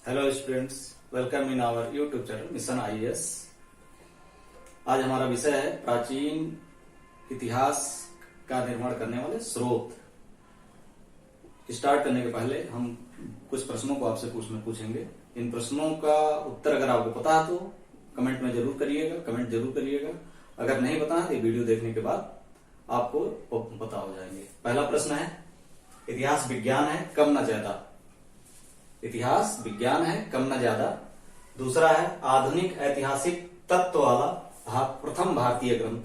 Hello students, welcome in our YouTube channel mission IAS. आज हमारा विषय है प्राचीन इतिहास का निर्माण करने वाले स्रोत। स्टार्ट करने के पहले हम कुछ प्रश्नों को आपसे पूछेंगे। इन प्रश्नों का उत्तर अगर आपको पता है तो कमेंट में जरूर करिएगा। अगर नहीं पता है तो वीडियो देखने के बाद आपको पता हो जाएंगे। पहला प्रश्न है, इतिहास विज्ञान है कम ना ज्यादा। इतिहास विज्ञान है कम न ज्यादा। दूसरा है, आधुनिक ऐतिहासिक तत्व वाला प्रथम भारतीय ग्रंथ।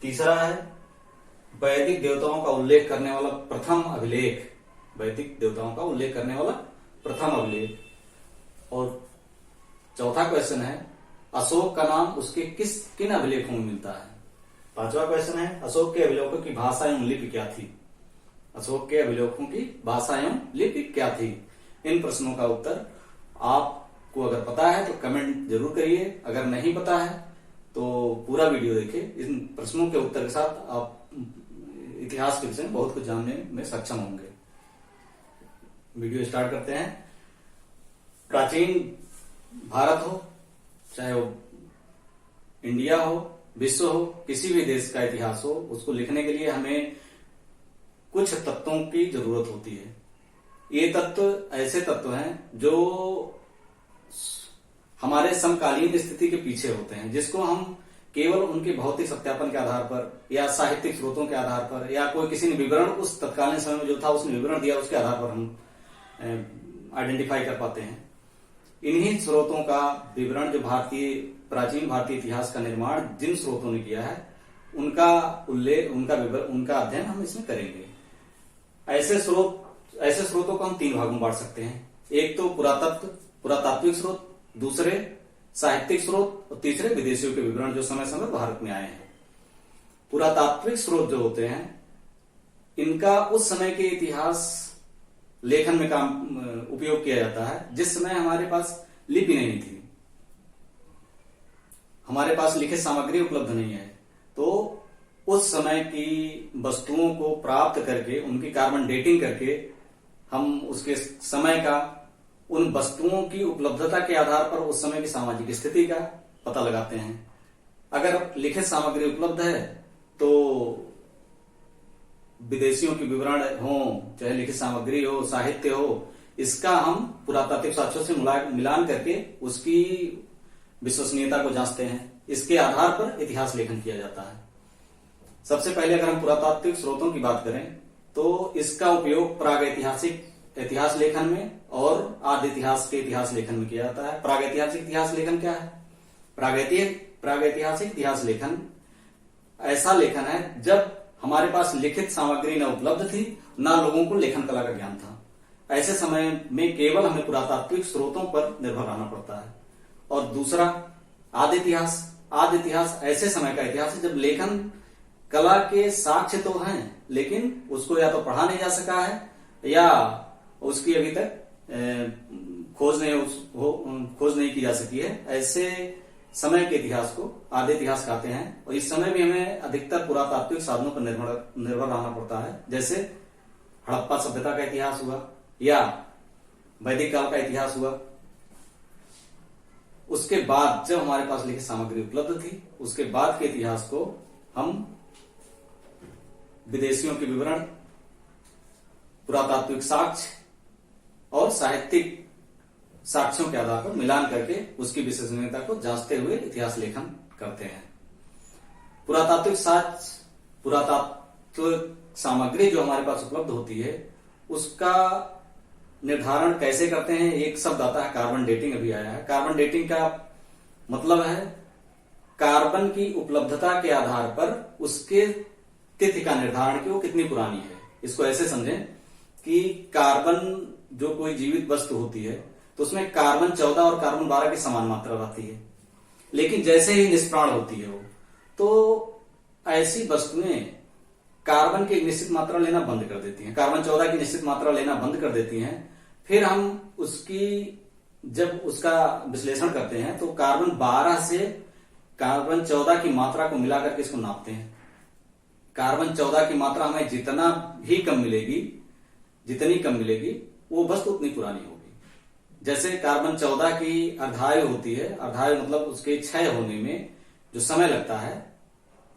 तीसरा है, वैदिक देवताओं का उल्लेख करने वाला प्रथम अभिलेख। वैदिक देवताओं का उल्लेख करने वाला प्रथम अभिलेख। और चौथा क्वेश्चन है, अशोक का नाम उसके किन अभिलेखों में मिलता है। पांचवा क्वेश्चन है, अशोक के अभिलेखों की भाषा एवं लिपि क्या थी। अशोक के अभिलेखों की भाषा एवं लिपि क्या थी। इन प्रश्नों का उत्तर आपको अगर पता है तो कमेंट जरूर करिए। अगर नहीं पता है तो पूरा वीडियो देखिए। इन प्रश्नों के उत्तर के साथ आप इतिहास के विषय में बहुत कुछ जानने में सक्षम होंगे। वीडियो स्टार्ट करते हैं। प्राचीन भारत हो, चाहे वो इंडिया हो, विश्व हो, किसी भी देश का इतिहास हो, उसको लिखने के लिए हमें कुछ तत्वों की जरूरत होती है। ये तत्व ऐसे तत्व हैं जो हमारे समकालीन स्थिति के पीछे होते हैं, जिसको हम केवल उनके भौतिक सत्यापन के आधार पर या साहित्यिक स्रोतों के आधार पर या कोई किसी ने विवरण उस तत्कालीन समय में जो था उसने विवरण दिया उसके आधार पर हम आइडेंटिफाई कर पाते हैं। इन्हीं स्रोतों का विवरण जो प्राचीन भारतीय इतिहास का निर्माण जिन स्रोतों ने किया है उनका उल्लेख, उनका अध्ययन हम इसमें करेंगे। ऐसे स्रोतों को हम तीन भागों में बांट सकते हैं। एक तो पुरातात्विक स्रोत, दूसरे साहित्यिक स्रोत और तीसरे विदेशियों के विवरण जो समय समय भारत में आए हैं। पुरातात्विक स्रोत जो होते हैं इनका उस समय के इतिहास लेखन में उपयोग किया जाता है जिस समय हमारे पास लिपि नहीं थी, हमारे पास लिखित सामग्री उपलब्ध नहीं है। तो उस समय की वस्तुओं को प्राप्त करके उनकी कार्बन डेटिंग करके हम उसके समय का, उन वस्तुओं की उपलब्धता के आधार पर उस समय की सामाजिक स्थिति का पता लगाते हैं। अगर लिखित सामग्री उपलब्ध है तो विदेशियों के विवरण हो, चाहे लिखित सामग्री हो, साहित्य हो, इसका हम पुरातात्विक साक्ष्यों से मिलान करके उसकी विश्वसनीयता को जांचते हैं। इसके आधार पर इतिहास लेखन किया जाता है। सबसे पहले अगर हम पुरातात्विक स्रोतों की बात करें तो इसका उपयोग प्रागैतिहासिक इतिहास लेखन में और आदि इतिहास के इतिहास लेखन में किया जाता है। प्रागैतिहासिक इतिहास लेखन क्या है? प्रागैतिहासिक इतिहास लेखन ऐसा लेखन है जब हमारे पास लिखित सामग्री न उपलब्ध थी, न लोगों को लेखन कला का ज्ञान था। ऐसे समय में केवल हमें पुरातात्विक स्रोतों पर निर्भर रहना पड़ता है। और दूसरा आदि इतिहास ऐसे समय का इतिहास है जब लेखन कला के साक्ष्य तो हैं लेकिन उसको या तो पढ़ा नहीं जा सका है या उसकी अभी तक खोज नहीं की जा सकी है। ऐसे समय के इतिहास को आदि इतिहास कहते हैं। और इस समय भी हमें अधिकतर पुरातात्विक साधनों पर निर्भर रहना पड़ता है, जैसे हड़प्पा सभ्यता का इतिहास हुआ या वैदिक काल का इतिहास हुआ। उसके बाद जब हमारे पास लिखित सामग्री उपलब्ध थी, उसके बाद के इतिहास को हम विदेशियों के विवरण, पुरातात्विक साक्ष्य और साहित्यिक साक्ष्यों के आधार पर मिलान करके उसकी विश्वसनीयता को जांचते हुए इतिहास लेखन करते हैं। पुरातात्विक सामग्री जो हमारे पास उपलब्ध होती है उसका निर्धारण कैसे करते हैं? एक शब्द आता है कार्बन डेटिंग, अभी आया है। कार्बन डेटिंग का मतलब है कार्बन की उपलब्धता के आधार पर उसके तिथि का निर्धारण कि वो कितनी पुरानी है। इसको ऐसे समझें कि कार्बन जो कोई जीवित वस्तु होती है तो उसमें कार्बन 14 और कार्बन 12 की समान मात्रा रहती है, लेकिन जैसे ही निष्प्राण होती है वो, तो ऐसी वस्तुएं कार्बन की एक निश्चित मात्रा लेना बंद कर देती हैं, कार्बन 14 की निश्चित मात्रा लेना बंद कर देती हैं। फिर हम जब उसका विश्लेषण करते हैं तो कार्बन 12 से कार्बन 14 की मात्रा को मिलाकर के इसको नापते हैं। कार्बन 14 की मात्रा हमें जितनी कम मिलेगी वो वस्तु उतनी पुरानी होगी। जैसे कार्बन 14 की अर्धायु होती है, अर्धायु मतलब उसके क्षय होने में जो समय लगता है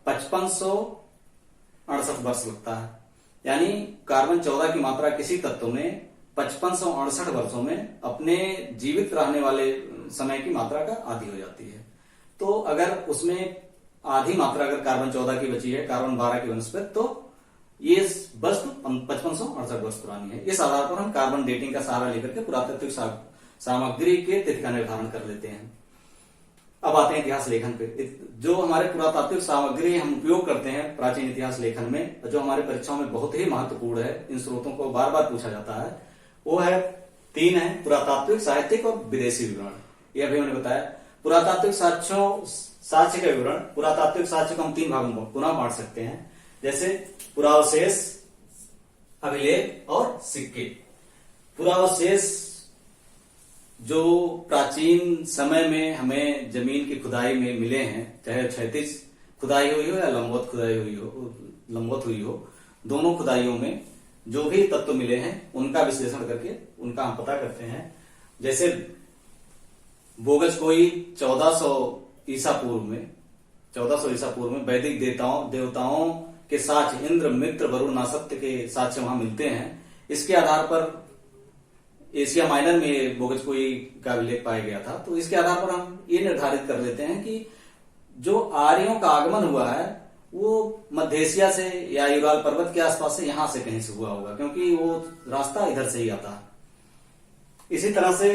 5568 वर्ष लगता है। यानी कार्बन 14 की मात्रा किसी तत्व में 5568 वर्षों में अपने जीवित रहने वाले समय की मात्रा का आधी हो जाती है। तो अगर उसमें आधी मात्रा अगर कार्बन 14 की बची है कार्बन 12 की वनस्पति, तो ये वस्तु 5568 वर्ष पुरानी है। इस आधार पर हम कार्बन डेटिंग का सहारा लेकर के पुरातात्विक सामग्री के तिथि का निर्धारण कर लेते हैं। अब आते हैं इतिहास लेखन पे। जो हमारे पुरातात्विक सामग्री हम उपयोग करते हैं प्राचीन इतिहास लेखन में, जो हमारे परीक्षाओं में बहुत ही महत्वपूर्ण है, इन स्रोतों को बार बार पूछा जाता है, वो है 3 है, पुरातात्विक, साहित्यिक और विदेशी विवरण। ये अभी मैंने बताया। पुरातात्विक साक्ष्य का विवरण, पुरातात्विक साक्ष्य को हम 3 भागों में पुनः बांट सकते हैं, जैसे पुरावशेष, अभिलेख और सिक्के। पुरावशेष जो प्राचीन समय में हमें जमीन की खुदाई में मिले हैं, चाहे क्षैतिज खुदाई हुई हो या लंबवत खुदाई हुई हो, दोनों खुदाइयों में जो भी तत्व मिले हैं उनका विश्लेषण करके उनका हम पता करते हैं। जैसे बोगजकोई 1400 ईसा पूर्व में वैदिक देवताओं के साक्ष्य इंद्र, मित्र, वरुण, नासत्य के साक्ष्य वहां मिलते हैं। इसके आधार पर एशिया माइनर में बोगजकोई का अभिलेख पाया गया था। तो इसके आधार पर हम ये निर्धारित कर लेते हैं कि जो आर्यों का आगमन हुआ है वो मध्य एशिया से या यूराल पर्वत के आसपास से, यहां से कहीं से हुआ होगा, क्योंकि वो रास्ता इधर से ही आता है। इसी तरह से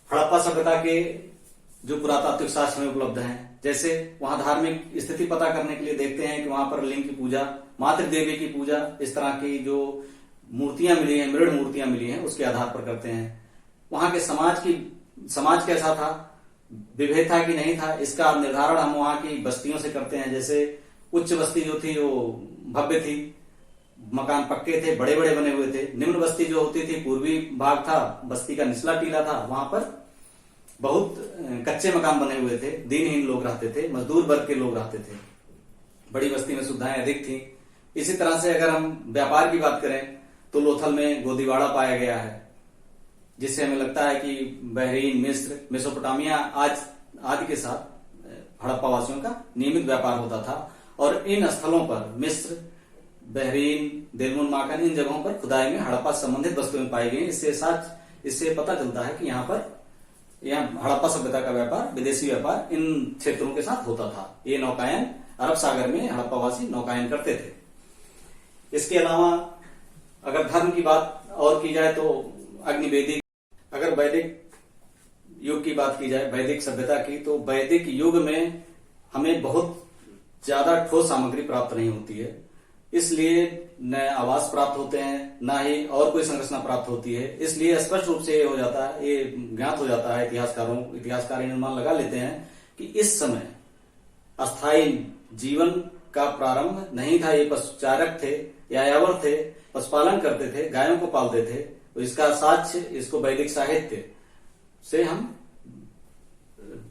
हड़प्पा सभ्यता के जो पुरातात्विक साक्ष्य में उपलब्ध हैं, जैसे वहां धार्मिक स्थिति पता करने के लिए देखते हैं कि वहां पर लिंग की पूजा, मातृ देवी की पूजा, इस तरह की जो मूर्तियां मिली हैं, मृण मूर्तियां मिली हैं, उसके आधार पर करते हैं। वहां के समाज कैसा था, विभेद था कि नहीं था, इसका निर्धारण हम वहां की बस्तियों से करते हैं। जैसे उच्च बस्ती जो थी वो भव्य थी, मकान पक्के थे, बड़े बड़े बने हुए थे। निम्न बस्ती जो होती थी, पूर्वी भाग था, बस्ती का निचला टीला था, वहां पर बहुत कच्चे मकान बने हुए थे, दीनहीन लोग रहते थे, मजदूर वर्ग के लोग रहते थे। बड़ी बस्ती में सुविधाएं अधिक थी। इसी तरह से अगर हम व्यापार की बात करें तो लोथल में गोदीवाड़ा पाया गया है, जिससे हमें लगता है कि बहरीन, मिस्र, मेसोपोटामिया आदि के साथ हड़प्पा वासियों का नियमित व्यापार होता था। और इन स्थलों पर मिस्र, बहरीन, देलमुन माकन, इन जगहों पर खुदाई में हड़प्पा संबंधित वस्तुएं पाई गई। इससे पता चलता है कि यहाँ हड़प्पा सभ्यता का व्यापार, विदेशी व्यापार इन क्षेत्रों के साथ होता था। ये नौकायन अरब सागर में हड़प्पावासी नौकायन करते थे। इसके अलावा अगर धर्म की बात और की जाए तो अगर वैदिक युग की बात की जाए, वैदिक सभ्यता की, तो वैदिक युग में हमें बहुत ज्यादा ठोस सामग्री प्राप्त नहीं होती है। इसलिए न आवास प्राप्त होते हैं, न ही और कोई संरचना प्राप्त होती है। इसलिए स्पष्ट रूप से ये ज्ञात हो जाता है, इतिहासकार अनुमान लगा लेते हैं कि इस समय अस्थायी जीवन का प्रारंभ नहीं था। ये पशुचारक थे, यायावर थे, पशुपालन करते थे, गायों को पालते थे। तो इसका साक्ष्य, इसको वैदिक साहित्य से हम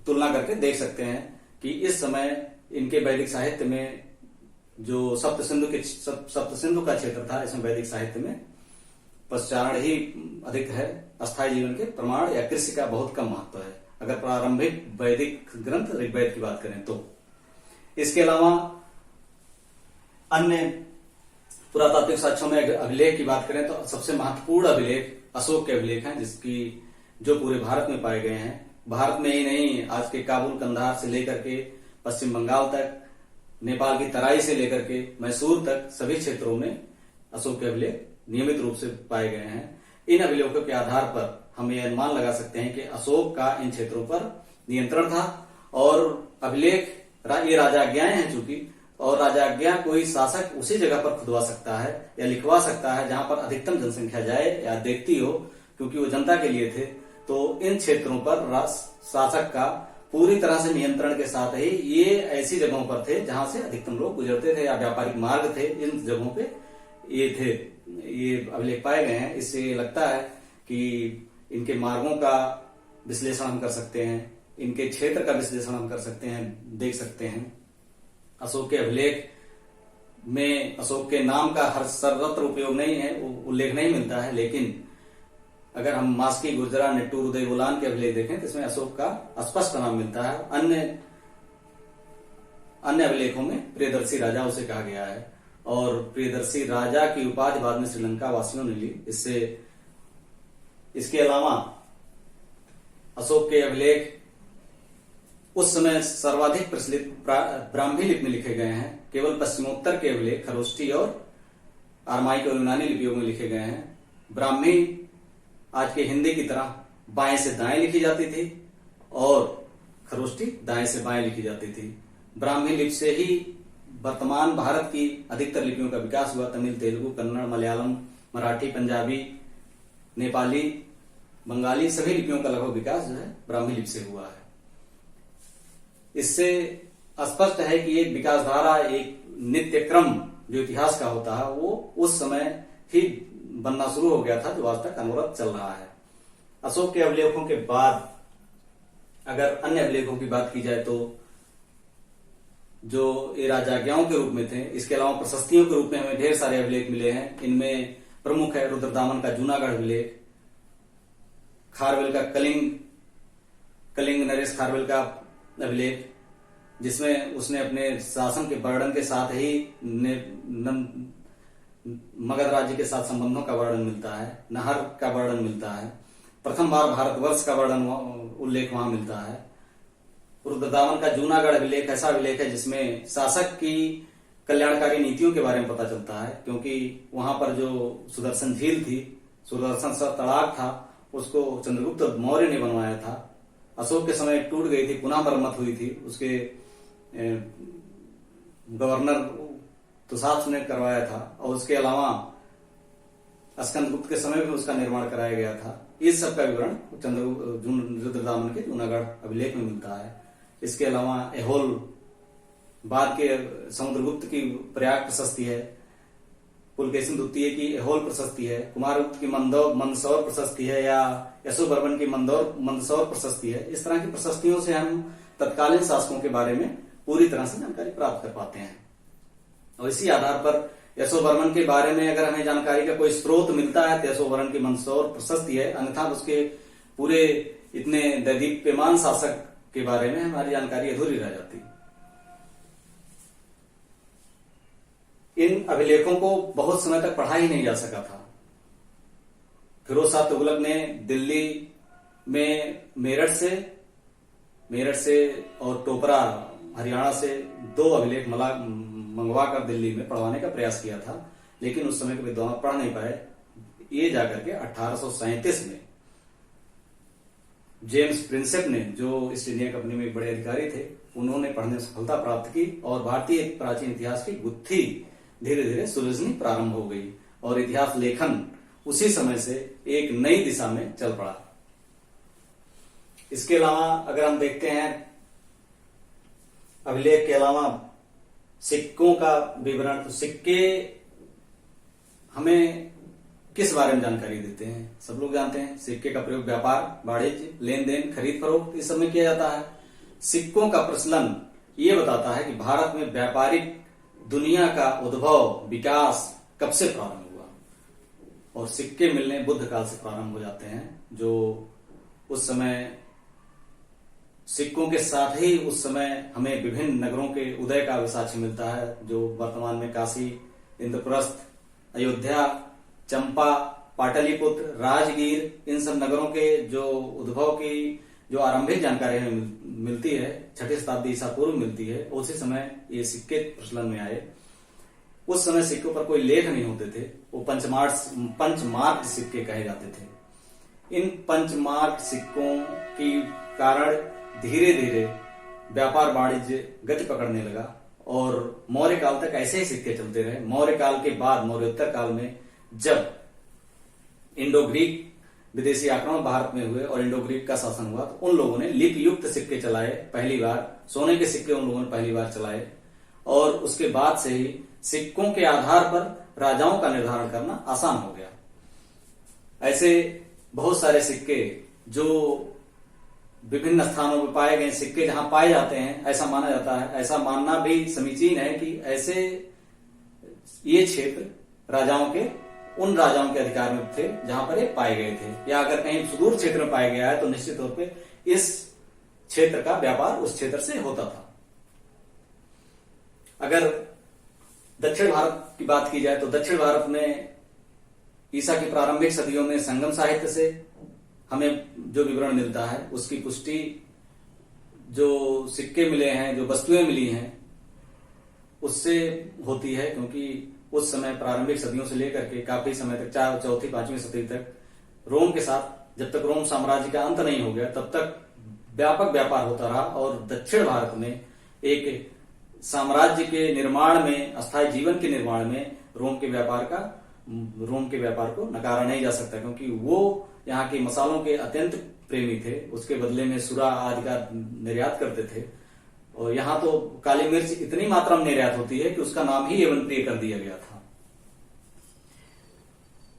तुलना करके देख सकते हैं कि इस समय इनके वैदिक साहित्य में जो सप्त सिंधु का क्षेत्र था, इसमें वैदिक साहित्य में पशुचारण ही अधिक है, अस्थायी जीवन के प्रमाण या कृषि का बहुत कम महत्व है, अगर प्रारंभिक वैदिक ग्रंथ ऋग्वेद की बात करें तो। इसके अलावा अन्य पुरातात्विक साक्ष्यों में अभिलेख की बात करें तो सबसे महत्वपूर्ण अभिलेख अशोक के अभिलेख हैं, जो पूरे भारत में पाए गए हैं। भारत में ही नहीं, आज के काबुल, कंधार से लेकर के पश्चिम बंगाल तक, नेपाल की तराई से लेकर के मैसूर तक सभी क्षेत्रों में अशोक के अभिलेख नियमित रूप से पाए गए हैं। इन अभिलेखों के आधार पर हम ये अनुमान लगा सकते हैं कि अशोक का इन क्षेत्रों पर नियंत्रण था। और अभिलेख ये राजाज्ञाएं हैं चूंकि, और राजाज्ञा कोई शासक उसी जगह पर खुदवा सकता है या लिखवा सकता है जहां पर अधिकतम जनसंख्या जाए या देखती हो, क्योंकि वो जनता के लिए थे। तो इन क्षेत्रों पर शासक का पूरी तरह से नियंत्रण के साथ ही ये ऐसी जगहों पर थे जहां से अधिकतम लोग गुजरते थे या व्यापारिक मार्ग थे, इन जगहों पे ये अभिलेख पाए गए हैं। इससे लगता है कि इनके मार्गों का विश्लेषण हम कर सकते हैं, इनके क्षेत्र का विश्लेषण हम कर सकते हैं, देख सकते हैं। अशोक के अभिलेख में अशोक के नाम का हर सर्वत्र उपयोग नहीं है, उल्लेख नहीं मिलता है, लेकिन अगर हम मास्की, गुर्जरा, निट्टूर, उदयबोलान के अभिलेख देखें तो इसमें अशोक का स्पष्ट नाम मिलता है। अन्य अभिलेखों में प्रियदर्शी राजा उसे कहा गया है और प्रियदर्शी राजा की उपाधि बाद में श्रीलंका वासियों ने ली। इसके अलावा अशोक के अभिलेख उस समय सर्वाधिक प्रचलित ब्राह्मी लिपि में लिखे गए हैं। केवल पश्चिमोत्तर के अभिलेख खरोष्टी और आरमाइक और यूनानी लिपियों में लिखे गए हैं। ब्राह्मी आज के हिंदी की तरह बाएं से दाएं लिखी जाती थी और खरोष्टी दाएं से बाएं लिखी जाती थी। ब्राह्मी लिपि से ही वर्तमान भारत की अधिकतर लिपियों का विकास हुआ। तमिल, तेलुगु, कन्नड़, मलयालम, मराठी, पंजाबी, नेपाली, बंगाली सभी लिपियों का लगभग विकास जो है ब्राह्मी लिपि से हुआ है। इससे स्पष्ट है कि एक विकास धारा, एक नित्य क्रम जो इतिहास का होता है वो उस समय ही बनना शुरू हो गया था, जो आज तक अनवरत चल रहा है। अशोक के अभिलेखों के बाद अगर अन्य अभिलेखों की बात की जाए तो जो ये राजाज्ञाओं के रूप में थे, इसके अलावा प्रशस्तियों के रूप में हमें ढेर सारे अभिलेख मिले हैं। इनमें प्रमुख है रुद्रदामन का जूनागढ़ अभिलेख, खारवेल का कलिंग नरेश खारवेल का अभिलेख, जिसमें उसने अपने शासन के वर्णन के साथ ही मगध राज्य के साथ संबंधों का वर्णन मिलता है, नहर का वर्णन मिलता है, प्रथम बार भारतवर्ष का वर्णन उल्लेख वहां मिलता है। रुद्रदामन का जूनागढ़ अभिलेख ऐसा अभिलेख है जिसमें शासक की कल्याणकारी नीतियों के बारे में पता चलता है, क्योंकि वहां पर जो सुदर्शन झील थी, सुदर्शन तड़ाग था, उसको चंद्रगुप्त मौर्य ने बनवाया था। अशोक के समय टूट गई थी, पुनः मरम्मत हुई थी, उसके गवर्नर तुषार ने करवाया था और उसके अलावा स्कंदगुप्त के समय में उसका निर्माण कराया गया था। इस सब का विवरण रुद्रदामन के जूनागढ़ अभिलेख में मिलता है। इसके अलावा एहोल, बाद के समुद्रगुप्त की प्रयाग प्रशस्ति है, पुलकेशिन द्वितीय की एहोल प्रशस्ति है, कुमारगुप्त की मंदसौर प्रशस्ति है या यशोवर्मन की मंदसौर प्रशस्ति है। इस तरह की प्रशस्तियों से हम तत्कालीन शासकों के बारे में पूरी तरह से जानकारी प्राप्त कर पाते हैं और इसी आधार पर यशोवर्मन के बारे में अगर हमें जानकारी का कोई स्रोत मिलता है तो यशोवर्मन की मंदसौर प्रशस्ति है, अन्यथा उसके पूरे इतने दैदीप्यमान शासक के बारे में हमारी जानकारी अधूरी रह जाती। इन अभिलेखों को बहुत समय तक पढ़ा ही नहीं जा सका था। फिरोज शाह तुगलक ने दिल्ली में मेरठ से और टोपरा हरियाणा से 2 अभिलेख मंगवाकर दिल्ली में पढ़वाने का प्रयास किया था, लेकिन उस समय के विद्वान पढ़ नहीं पाए। ये जाकर के 1837 में जेम्स प्रिंसेप ने, जो ईस्ट इंडिया कंपनी में एक बड़े अधिकारी थे, उन्होंने पढ़ने में सफलता प्राप्त की और भारतीय प्राचीन इतिहास की गुत्थी धीरे धीरे सुलझनी प्रारंभ हो गई और इतिहास लेखन उसी समय से एक नई दिशा में चल पड़ा। इसके अलावा अगर हम देखते हैं अभिलेख के अलावा सिक्कों का विवरण, तो सिक्के हमें किस बारे में जानकारी देते हैं? सब लोग जानते हैं सिक्के का प्रयोग व्यापार, वाणिज्य, लेन देन, खरीद फरोख्त इस सब में किया जाता है। सिक्कों का प्रचलन ये बताता है कि भारत में व्यापारिक दुनिया का उद्भव, विकास कब से प्रारंभ हुआ, और सिक्के मिलने बुद्ध काल से प्रारंभ हो जाते हैं। जो उस समय सिक्कों के साथ ही उस समय हमें विभिन्न नगरों के उदय का साक्ष्य मिलता है, जो वर्तमान में काशी, इंद्रप्रस्थ, अयोध्या, चंपा, पाटलिपुत्र, राजगीर, इन सब नगरों के जो उद्भव की जो आरंभिक जानकारी हमें मिलती है 6ठी शताब्दी ईसा पूर्व मिलती है। उसी समय ये सिक्के प्रचलन में आए। उस समय सिक्कों पर कोई लेख नहीं होते थे, वो पंचमार्क सिक्के कहे जाते थे। इन पंचमार्क सिक्कों की कारण धीरे धीरे व्यापार वाणिज्य गति पकड़ने लगा और मौर्य काल तक ऐसे ही सिक्के चलते रहे। मौर्य काल के बाद मौर्योत्तर काल में जब इंडो ग्रीक विदेशी आक्रमण भारत में हुए और इंडो ग्रीक का शासन हुआ, तो उन लोगों ने लिपि युक्त सिक्के चलाए पहली बार। सोने के सिक्के उन लोगों ने पहली बार चलाए और उसके बाद से ही सिक्कों के आधार पर राजाओं का निर्धारण करना आसान हो गया। ऐसे बहुत सारे सिक्के जो विभिन्न स्थानों में पाए गए सिक्के जहां पाए जाते हैं, ऐसा माना जाता है, ऐसा मानना भी समीचीन है कि ऐसे ये क्षेत्र राजाओं के उन राजाओं के अधिकार में थे जहां पर ये पाए गए थे, या अगर कहीं सुदूर क्षेत्र में पाया गया है तो निश्चित तौर पे इस क्षेत्र का व्यापार उस क्षेत्र से होता था। अगर दक्षिण भारत की बात की जाए तो दक्षिण भारत में ईसा की प्रारंभिक सदियों में संगम साहित्य से हमें जो विवरण मिलता है उसकी पुष्टि जो सिक्के मिले हैं, जो वस्तुएं मिली हैं, उससे होती है, क्योंकि उस समय प्रारंभिक सदियों से लेकर के काफी समय तक, चौथी पांचवी सदी तक रोम के साथ, जब तक रोम साम्राज्य का अंत नहीं हो गया तब तक व्यापक व्यापार होता रहा। और दक्षिण भारत में एक साम्राज्य के निर्माण में, अस्थायी जीवन के निर्माण में रोम के व्यापार को नकारा नहीं जा सकता, क्योंकि वो यहाँ के मसालों के अत्यंत प्रेमी थे। उसके बदले में सुरा आदि का निर्यात करते थे, और यहाँ तो काली मिर्च इतनी मात्रा में निर्यात होती है कि उसका नाम ही एवं प्रिय कर दिया गया था।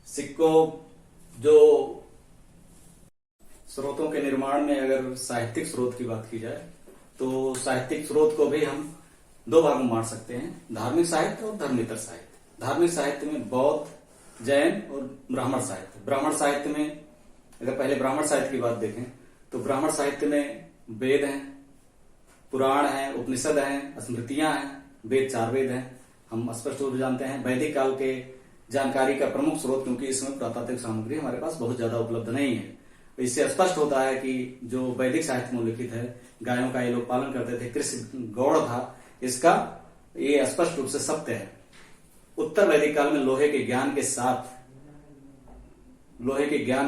सिक्कों जो स्रोतों के निर्माण में अगर साहित्यिक स्रोत की बात की जाए तो साहित्यिक स्रोत को भी हम दो भागों में बांट सकते हैं, धार्मिक साहित्य और धर्मेतर साहित्य। धार्मिक साहित्य में बौद्ध, जैन और ब्राह्मण साहित्य। ब्राह्मण साहित्य में अगर पहले ब्राह्मण साहित्य की बात देखें तो ब्राह्मण साहित्य में वेद हैं, पुराण हैं, उपनिषद हैं, स्मृतियां हैं। वेद 4 वेद हैं, हम स्पष्ट रूप से जानते हैं। वैदिक काल के जानकारी का प्रमुख स्रोत, क्योंकि इसमें पुरातात्विक सामग्री हमारे पास बहुत ज्यादा उपलब्ध नहीं है, इससे स्पष्ट होता है कि जो वैदिक साहित्य में उल्लिखित है, गायों का ये लोग पालन करते थे, कृषि गौड़ था, इसका ये स्पष्ट रूप से सत्य है। उत्तर वैदिक काल में लोहे के ज्ञान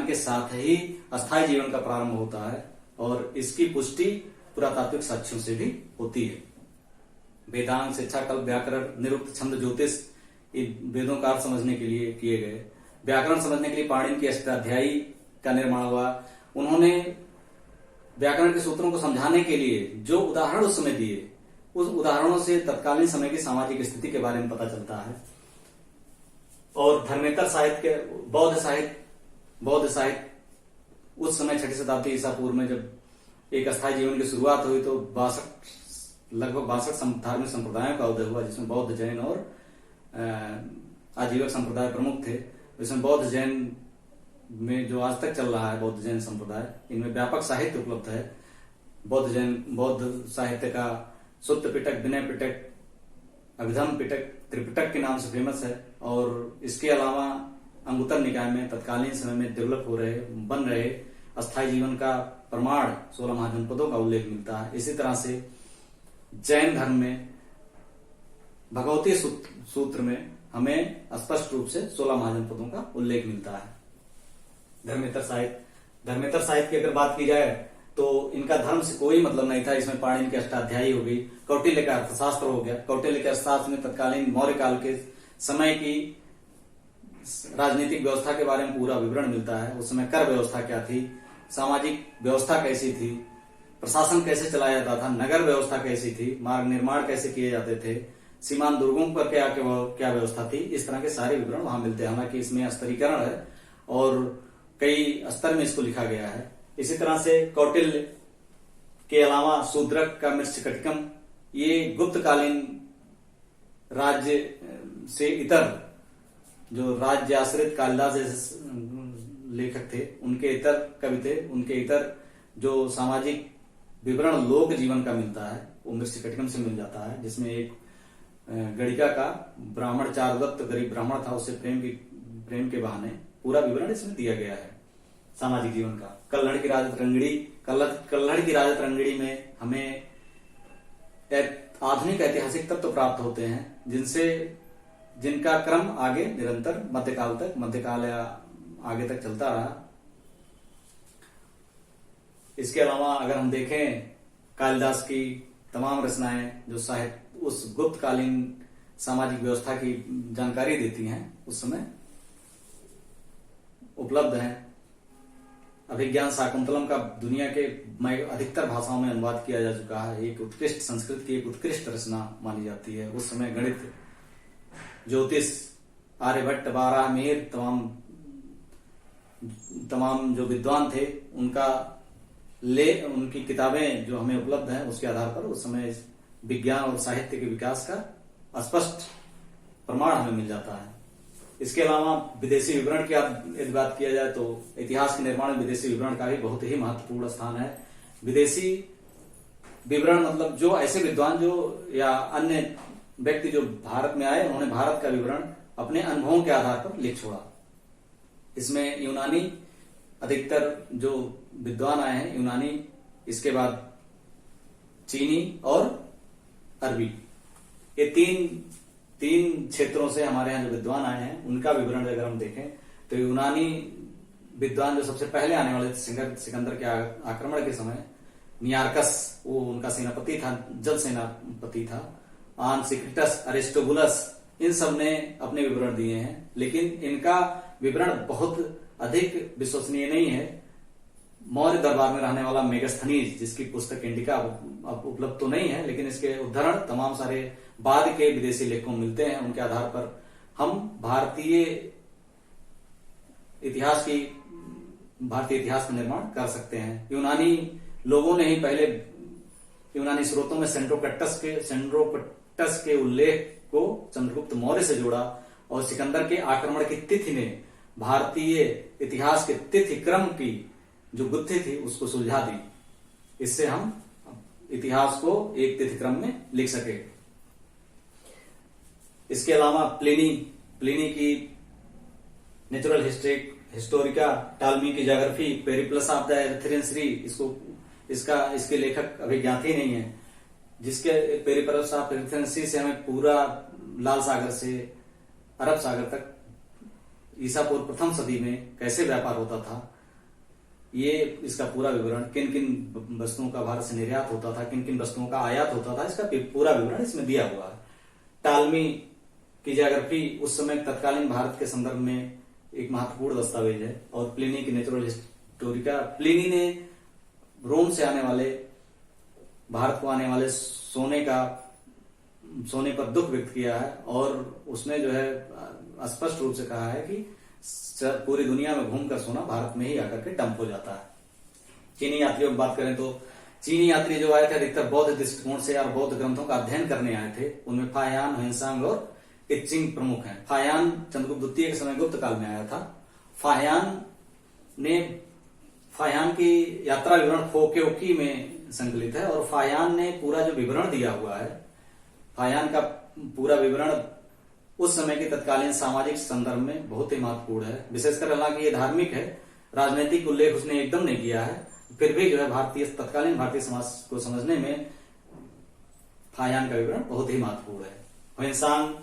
के साथ ही अस्थायी जीवन का प्रारंभ होता है, और इसकी पुष्टि पुरातात्विक साक्ष्यों से भी होती है। वेदांग, शिक्षा, कल्प, व्याकरण, निरुक्त, छंद, ज्योतिष, इन वेदों का अर्थ समझने के लिए किए गए। व्याकरण समझने के लिए पाणिनि की अष्टाध्यायी का निर्माण हुआ। उन्होंने व्याकरण के सूत्रों को समझाने के लिए जो उदाहरण उस समय दिए, उस उदाहरणों से तत्कालीन समय की सामाजिक स्थिति के बारे में पता चलता है। और धर्मेतर साहित्य, बौद्ध साहित्य उस समय 6ठी शताब्दी ईसा पूर्व में जब एक अस्थायी जीवन की शुरुआत हुई तो लगभग 62 धार्मिक संप्रदायों का उदय हुआ, जिसमें बौद्ध, जैन और आजीवक संप्रदाय प्रमुख थे। इसमें बौद्ध जैन में जो आज तक चल रहा है, बौद्ध जैन संप्रदाय, इनमें व्यापक साहित्य उपलब्ध है। बौद्ध साहित्य का सुत्त पिटक, विनय पिटक, अभिधम पिटक, त्रिपिटक के नाम से फेमस है। और इसके अलावा अंगुत्तर निकाय में तत्कालीन समय में डेवलप बन रहे अस्थायी जीवन का प्रमाण 16 महाजनपदों का उल्लेख मिलता है। इसी तरह से जैन धर्म में भगवती सूत्र में हमें स्पष्ट रूप से 16 महाजनपदों का उल्लेख मिलता है। धर्मेतर साहित्य की अगर बात की जाए तो इनका धर्म से कोई मतलब नहीं था। इसमें पाणिनि की अष्टाध्यायी हो गई, कौटिल्य का अर्थशास्त्र हो गया। कौटिल्य के अर्थशास्त्र में तत्कालीन मौर्य काल के समय की राजनीतिक व्यवस्था के बारे में पूरा विवरण मिलता है। उस समय कर व्यवस्था क्या थी, सामाजिक व्यवस्था कैसी थी, प्रशासन कैसे चलाया जाता था, नगर व्यवस्था कैसी थी, मार्ग निर्माण कैसे किए जाते थे, सीमांत दुर्गों पर क्या व्यवस्था थी, इस तरह के सारे विवरण वहां मिलते हैं। हालांकि इसमें स्तरीकरण है और कई स्तर में इसको लिखा गया है। इसी तरह से कौटिल्य के अलावा शूद्रक का मृच्छकटिकम, ये गुप्तकालीन राज्य से इतर जो राज्य आश्रित कालिदास जैसे लेखक थे, उनके इतर कवि थे, उनके इतर जो सामाजिक विवरण लोक जीवन का मिलता है वो मृच्छकटिकम से मिल जाता है, जिसमें एक गणिका का ब्राह्मण, चारुदत्त गरीब ब्राह्मण था, उससे प्रेम के बहाने पूरा विवरण इसमें दिया गया है सामाजिक जीवन का। कल्हड़ की राजत रंगड़ी में हमें आधुनिक ऐतिहासिक तत्व प्राप्त होते हैं जिनका क्रम आगे निरंतर मध्यकाल या आगे तक चलता रहा। इसके अलावा अगर हम देखें कालिदास की तमाम रचनाएं जो साहित्य उस गुप्तकालीन सामाजिक व्यवस्था की जानकारी देती हैं, उस समय उपलब्ध हैं। अभिज्ञान शाकुंतलम का दुनिया के अधिकतर भाषाओं में अनुवाद किया जा चुका है। एक उत्कृष्ट संस्कृत की एक उत्कृष्ट रचना मानी जाती है। उस समय गणित, ज्योतिष, आर्यभट्ट, बाराहमीर, तमाम जो विद्वान थे उनकी किताबें जो हमें उपलब्ध हैं, उसके आधार पर उस समय विज्ञान और साहित्य के विकास का स्पष्ट प्रमाण हमें मिल जाता है। इसके अलावा विदेशी विवरण की यदि बात किया जाए तो इतिहास के निर्माण में विदेशी विवरण का भी बहुत ही महत्वपूर्ण स्थान है। विदेशी विवरण मतलब जो ऐसे विद्वान जो या अन्य व्यक्ति जो भारत में आए, उन्होंने भारत का विवरण अपने अनुभवों के आधार पर लिख छोड़ा। इसमें यूनानी अधिकतर जो विद्वान आए हैं, यूनानी, इसके बाद चीनी और अरबी, ये तीन क्षेत्रों से हमारे यहाँ जो विद्वान आए हैं उनका विवरण अगर हम देखें तो यूनानी विद्वान जो सबसे पहले आने वाले थे सिकंदर के आक्रमण के समय, नियार्कस वो उनका सेनापति था, जल सेनापति था, आन सिक्रिटस, अरिस्टोबुलस, इन सब ने अपने विवरण दिए हैं। लेकिन इनका विवरण बहुत अधिक विश्वसनीय नहीं है। मौर्य दरबार में रहने वाला मेगास्थनीज, जिसकी पुस्तक इंडिका अब उपलब्ध तो नहीं है, लेकिन इसके उदाहरण तमाम सारे बाद के विदेशी लेखों में मिलते हैं। उनके आधार पर हम भारतीय इतिहास का निर्माण कर सकते हैं। यूनानी लोगों ने ही पहले यूनानी स्रोतों में सेंड्रोकट्टस के उल्लेख को चंद्रगुप्त मौर्य से जोड़ा और सिकंदर के आक्रमण की तिथि ने भारतीय इतिहास के तिथि क्रम की जो गुत्थी थी उसको सुलझा दी। इससे हम इतिहास को एक तिथि क्रम में लिख सके। इसके अलावा प्लिनी की नेचुरल हिस्टोरिका, टालमी की geography, Periplus of the Erythraean Sea, इसके लेखक अभी ज्ञात ही नहीं है, जिसके पेरिप्लस ऑफ एरिथ्रियन सी से हमें पूरा लाल सागर से अरब सागर तक ईसा पूर्व प्रथम सदी में कैसे व्यापार होता था, ये इसका पूरा विवरण, किन किन वस्तुओं का भारत से निर्यात होता था, किन किन वस्तुओं का आयात होता था, इसका पूरा विवरण इसमें दिया हुआ है। टालमी की ज्योग्राफी उस समय तत्कालीन भारत के संदर्भ में एक महत्वपूर्ण दस्तावेज है। और प्लिनी की नेचुरल हिस्टोरिका, प्लिनी ने रोम से आने वाले, भारत को आने वाले सोने पर दुख व्यक्त किया है और उसने जो है स्पष्ट रूप से कहा है कि पूरी दुनिया में घूमकर सोना भारत में ही आकर के डंप हो जाता है। चीनी यात्रियों की बात करें तो चीनी यात्री जो आए थे अधिकतर बौद्ध दृष्टिकोण से और बौद्ध ग्रंथों का अध्ययन करने आए थे। उनमें फायान, ह्वेनसांग और इच्चिंग प्रमुख हैं। फायान चंद्रगुप्त द्वितीय के समय गुप्त काल में आया था। फायान की यात्रा विवरण फोक्योकी में संकलित है और फायान ने पूरा जो विवरण दिया हुआ है, फायान का पूरा विवरण उस समय के तत्कालीन सामाजिक संदर्भ में बहुत ही महत्वपूर्ण है। विशेषकर हालांकि ये धार्मिक है, राजनीतिक उल्लेख उसने एकदम नहीं किया है, फिर भी जो है तत्कालीन भारतीय समाज को समझने में फायान का विवरण बहुत ही महत्वपूर्ण है। ह्वेनसांग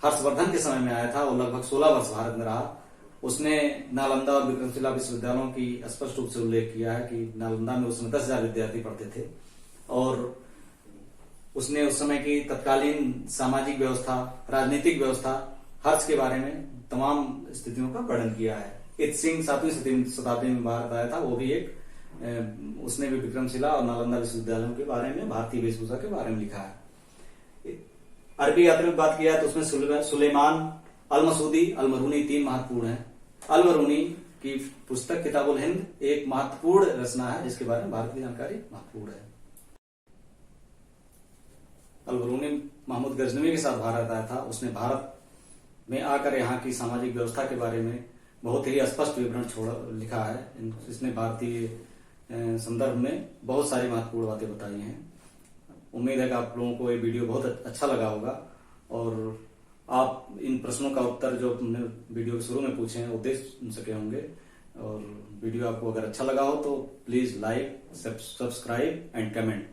हर्षवर्धन के समय में आया था, वो लगभग 16 वर्ष भारत में रहा। उसने नालंदा और विक्रमशिला विश्वविद्यालयों की स्पष्ट रूप से उल्लेख किया है कि नालंदा में उस समय 10,000 विद्यार्थी पढ़ते थे और उसने उस समय की तत्कालीन सामाजिक व्यवस्था, राजनीतिक व्यवस्था, हर्ष के बारे में तमाम स्थितियों का वर्णन किया है। इत्सिंग 7वीं शताब्दी में भारत आया था, वो भी उसने भी विक्रमशिला और नालंदा विश्वविद्यालयों के बारे में, भारतीय वेशभूषा के बारे में लिखा है। अरबी यात्रा की बात किया तो उसमें सुलेमान, अल-मसूदी, अल-मरूनी 3 महत्वपूर्ण है। अल-मरूनी की पुस्तक किताबुल हिंद एक महत्वपूर्ण रचना है जिसके बारे में भारत की जानकारी महत्वपूर्ण है। अल-मरूनी महमूद गजनवी के साथ भारत आया था। उसने भारत में आकर यहाँ की सामाजिक व्यवस्था के बारे में बहुत ही स्पष्ट विवरण लिखा है। इसने भारतीय संदर्भ में बहुत सारी महत्वपूर्ण बातें बताई हैं। उम्मीद है कि आप लोगों को ये वीडियो बहुत अच्छा लगा होगा और आप इन प्रश्नों का उत्तर जो हमने वीडियो के शुरू में पूछे हैं वो दे सके होंगे। और वीडियो आपको अगर अच्छा लगा हो तो please like, subscribe and comment.